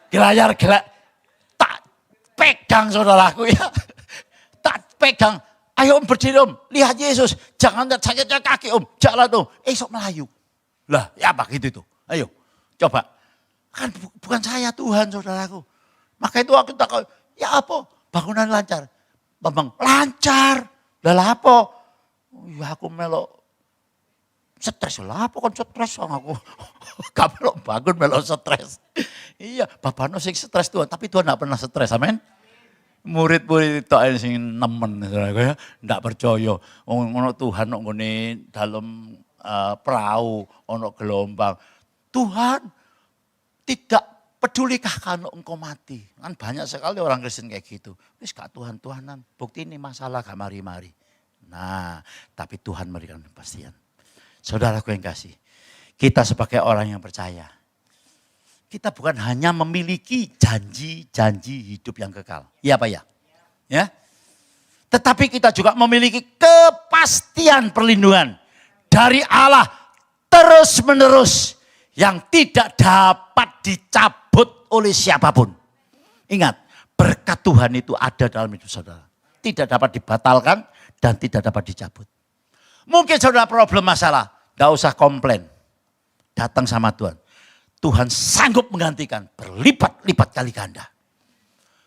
S1: Gelayar, tak pegang saudaraku ya, tak pegang. Ayo om berdiri om, lihat Yesus, jangan sakitnya kaki om, jalan om, esok melayu. Lah ya apa gitu itu, ayo coba. Kan bukan saya Tuhan saudaraku. Maka itu aku takut, ya apa bangunan lancar. Bambang lancar, lah apa? Ya aku melok stres lah apa kan stres sama aku. Kamu bangun melok stres. Iya, bapakno sing stres Tuhan, tapi Tuhan enggak pernah stres, amin. Murid-murid itu sing nemen saudaraku ya, enggak percaya. Ono Tuhan kok ngene dalem perahu, ono gelombang. Tuhan tidak pedulikah kalau engkau mati. Kan banyak sekali orang Kristen kayak gitu. Wis gak Tuhan-Tuhanan, bukti ini masalah gak mari-mari. Nah, tapi Tuhan memberikan kepastian. Saudaraku yang kasih, kita sebagai orang yang percaya, kita bukan hanya memiliki janji-janji hidup yang kekal. Iya Pak ya? Ya. Tetapi kita juga memiliki kepastian perlindungan dari Allah terus menerus yang tidak dapat dicabut oleh siapapun. Ingat, berkat Tuhan itu ada dalam hidup saudara. Tidak dapat dibatalkan dan tidak dapat dicabut. Mungkin saudara problem masalah, gak usah komplain. Datang sama Tuhan. Tuhan sanggup menggantikan berlipat-lipat kali ganda.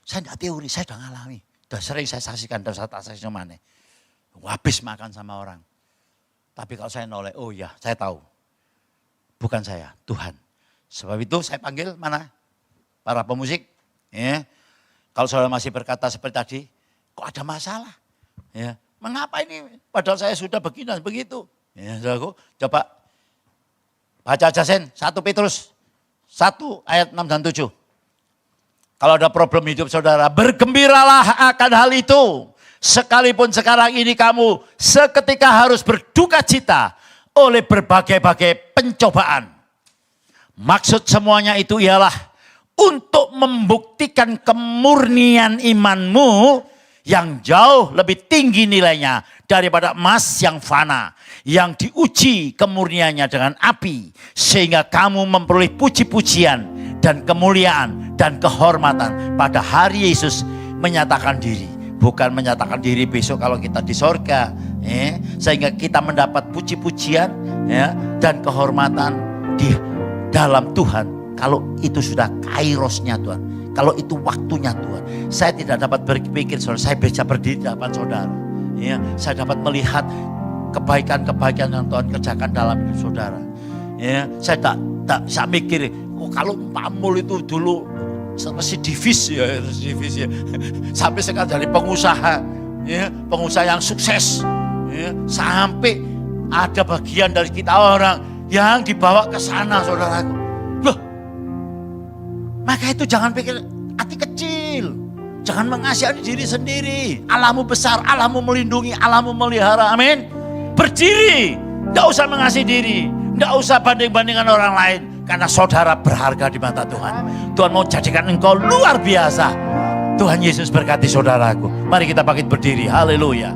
S1: Saya tidak teori, saya sudah ngalami. Sudah sering saya saksikan, sudah saya saksikan mana. Habis makan sama orang. Tapi kalau saya noleh, oh ya saya tahu. Bukan saya, Tuhan. Sebab itu saya panggil mana? Para pemusik. Ya. Kalau saudara masih berkata seperti tadi, kok ada masalah? Ya. Mengapa ini? Padahal saya sudah begini dan begitu. Ya, saudaraku, coba baca aja Sen, 1 Petrus 1 ayat 6 dan 7. Kalau ada problem hidup saudara, bergembiralah akan hal itu. Sekalipun sekarang ini kamu seketika harus berduka cita oleh berbagai-bagai pencobaan. Maksud semuanya itu ialah untuk membuktikan kemurnian imanmu yang jauh lebih tinggi nilainya daripada emas yang fana. Yang diuji kemurniannya dengan api. Sehingga kamu memperoleh puji-pujian dan kemuliaan dan kehormatan pada hari Yesus menyatakan diri. bukan menyatakan diri besok kalau kita di sorga, sehingga kita mendapat puji-pujian ya, dan kehormatan di dalam Tuhan. Kalau itu sudah kairosnya Tuhan, kalau itu waktunya Tuhan. Saya tidak dapat berpikir saudara, saya bisa berdiri di depan saudara ya, saya dapat melihat kebaikan-kebaikan yang Tuhan kerjakan dalam hidup saudara ya. Saya tak bisa mikir, kalau Pak Mul itu dulu residivis ya, sampai sekarang dari pengusaha ya, pengusaha yang sukses ya, sampai ada bagian dari kita orang yang dibawa ke sana saudaraku. Loh, maka itu jangan pikir hati kecil, jangan mengasihani diri sendiri. Allahmu besar, Allahmu melindungi, Allahmu melihara, amin. Berdiri, gak usah mengasihi diri, gak usah banding-bandingkan orang lain. Karena saudara berharga di mata Tuhan. Tuhan mau jadikan engkau luar biasa. Tuhan Yesus berkati saudaraku. Mari kita bangkit berdiri. Haleluya.